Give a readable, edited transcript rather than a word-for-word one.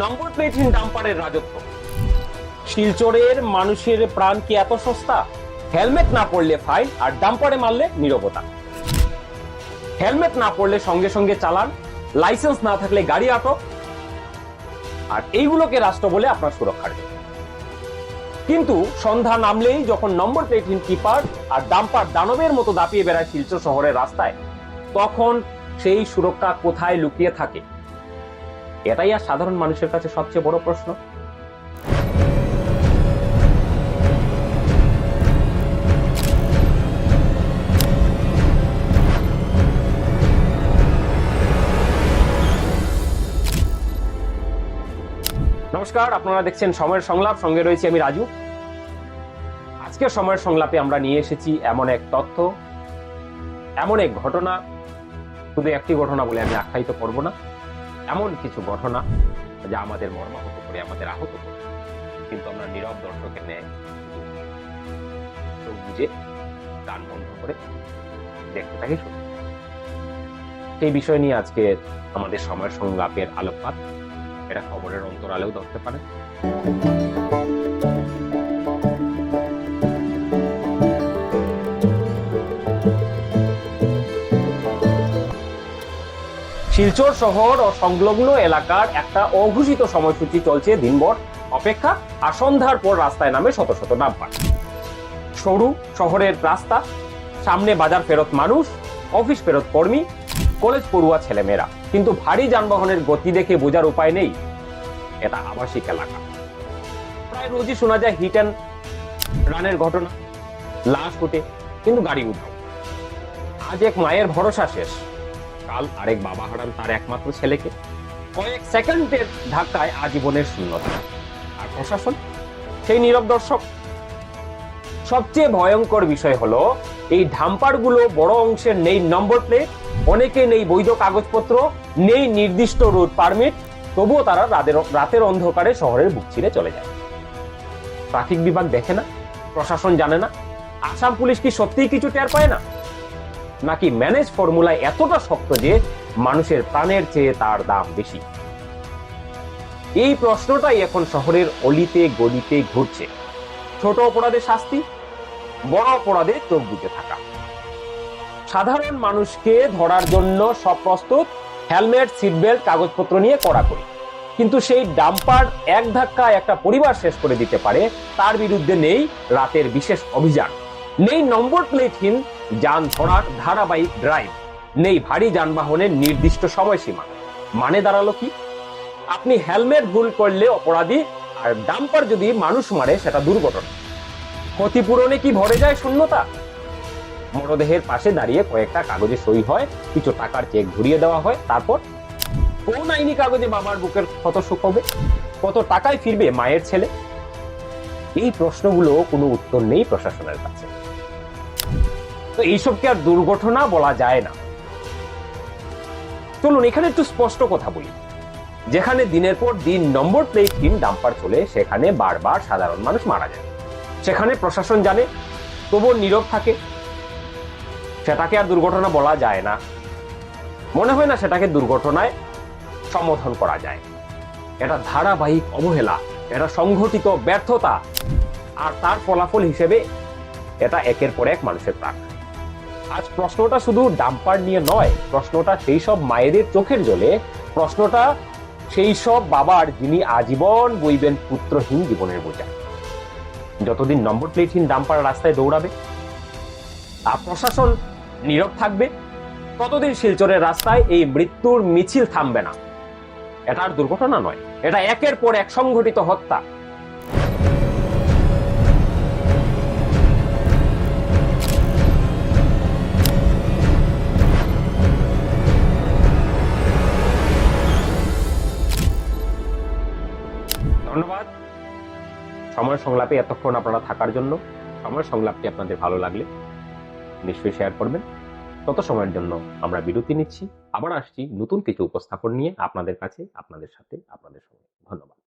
নম্বর প্লেটহীন ডাম্পারের রাজত্ব। শিলচরের মানুষের প্রাণ কি এত সস্তা? হেলমেট না পড়লে ফাইন, আর ডাম্পারে মারলে নীরবতা। হেলমেট না পড়লে সঙ্গে সঙ্গে চালান, লাইসেন্স না থাকলে গাড়ি আটক, আর এইগুলোকে রাষ্ট্র বলে আপনার সুরক্ষার জন্য। কিন্তু সন্ধ্যা নামলেই যখন নম্বর প্লেটহীন টিপার আর ডাম্পার দানবের মতো দাপিয়ে বেড়ায় শিলচর শহরের রাস্তায়, তখন সেই সুরক্ষা কোথায় লুকিয়ে থাকে? এটাই আর সাধারণ মানুষের কাছে সবচেয়ে বড় প্রশ্ন। নমস্কার, আপনারা দেখছেন সময়ের সংলাপ, সঙ্গে রয়েছে আমি রাজু। আজকের সময়ের সংলাপে আমরা নিয়ে এসেছি এমন এক তথ্য, এমন এক ঘটনা, শুধু একটি ঘটনা বলে আমি আখ্যায়িত করব না, এমন কিছু ঘটনা যা আমাদের মর্মাহত করে, আমাদের আহত করে, কিন্তু আমরা নীরব দর্শকের ন্যায় চোখ বুঝে, কান বন্ধ করে দেখতে থাকি। সেই বিষয় নিয়ে আজকে আমাদের সময়ের সংলাপের আলোকপাত। এটা খবরের অন্তরালেও ধরতে পারে। শিলচর শহর ও সংলগ্ন এলাকার একটা অঘোষিত সময়সূচি চলছে দিনভর অপেক্ষা, আর সন্ধ্যার পর রাস্তায় নামে শত শত ডাম্পার। সরু শহরের রাস্তা, সামনে বাজার ফেরত মানুষ, অফিস ফেরত কর্মী, কলেজ পড়ুয়া ছেলেমেয়েরা, কিন্তু ভারী যানবাহনের গতি দেখে বোঝার উপায় নেই এটা আবাসিক এলাকা। প্রায় রোজই শোনা যায় হিট অ্যান্ড রানের ঘটনা, লাশ ওঠে কিন্তু গাড়ি উঠাও। আজ এক মায়ের ভরসা শেষ, কাল আরেক বাবা হারান তার একমাত্র ছেলেকে। কয়েক সেকেন্ডের ধাক্কায় আজীবনের শূন্যতা, আর প্রশাসন সেই নীরব দর্শক। সবচেয়ে ভয়ঙ্কর বিষয় হলো এই ডাম্পারগুলো বড় অংশের নেই নম্বর প্লেট, অনেকে নেই বৈধ কাগজপত্র, নেই নির্দিষ্ট রুট পারমিট, তবুও তারা রাতের অন্ধকারে শহরের বুক চিরে চলে যায়। ট্রাফিক বিভাগ দেখে না, প্রশাসন জানে না, আসাম পুলিশ কি সত্যিই কিছু টের পায় না, নাকি ম্যানেজ ফর্মুলা এতটা শক্ত যে মানুষের প্রাণের চেয়ে তার দাম বেশি? এই প্রশ্নটাই এখন শহরের অলিতে গলিতে ঘুরছে। ছোট অপরাধে শাস্তি, বড় অপরাধে চোখ বুজে থাকা। সাধারণ মানুষকে ধরার জন্য সব প্রস্তুত, হেলমেট, সিট বেল্ট, কাগজপত্র নিয়ে কড়াকড়ি, কিন্তু সেই ডাম্পার এক ধাক্কায় একটা পরিবার শেষ করে দিতে পারে, তার বিরুদ্ধে নেই রাতের বিশেষ অভিযান, নেই নম্বর প্লেটহীন যান ধরার ধারাবাহিক ড্রাইভ, নেই ভারী যানবাহনের নির্দিষ্ট সময়সীমা। মানে দাঁড়ালো কি? আপনি হেলমেট ভুল করলে অপরাধী, আর ডাম্পার যদি মানুষ মারে সেটা দুর্ঘটনা। ক্ষতিপূরণে কি ভরে যায় শূন্যতা? মরদেহের পাশে দাঁড়িয়ে কয়েকটা কাগজে সই হয়, কিছু টাকার চেক ঘুরিয়ে দেওয়া হয়, তারপর কোন আইনি কাগজে বাবার বুকের ক্ষত শুকাবে? কত টাকায় ফিরবে মায়ের ছেলে? এই প্রশ্নগুলো কোনো উত্তর নেই প্রশাসনের কাছে। তো এইসবকে আর দুর্ঘটনা বলা যায় না। চলুন এখানে একটু স্পষ্ট কথা বলি। যেখানে দিনের পর দিন নম্বর প্লেটহীন ডাম্পার চলে, সেখানে বারবার সাধারণ মানুষ মারা যায়। সেখানে প্রশাসন জানে, তবুও নীরব থাকে। সেটাকে আর দুর্ঘটনা বলা যায় না। মনে হয় না সেটাকে দুর্ঘটনায় সম্বোধন করা যায়। এটা ধারাবাহিক অবহেলা, এটা সংঘটিত ব্যর্থতা, আর তার ফলাফল হিসেবে এটা একের পর এক মানুষের প্রাণ। আজ প্রশ্নটা শুধু ডাম্পার নিয়ে নয়, প্রশ্নটা সেই সব মায়েদের চোখের জলে, প্রশ্নটা সেই সব বাবার যিনি আজীবন বইবেন পুত্রহীন জীবনের বোঝা। যতদিন নম্বর প্লেটহীন ডাম্পার রাস্তায় দৌড়াবে আর প্রশাসন নীরব থাকবে, ততদিন শিলচরের রাস্তায় এই মৃত্যুর মিছিল থামবে না। এটা আর দুর্ঘটনা নয়, এটা একের পর এক সংঘটিত হত্যা। ধন্যবাদ সময় সংলাপে এতক্ষণ আপনারা থাকার জন্য। সময় সংলাপটি আপনাদের ভালো লাগলে নিশ্চয়ই শেয়ার করবেন। তত সময়ের জন্য আমরা বিরতি নিচ্ছি, আবার আসছি নতুন কিছু উপস্থাপন নিয়ে আপনাদের কাছে, আপনাদের সাথে, আপনাদের সঙ্গে। ধন্যবাদ।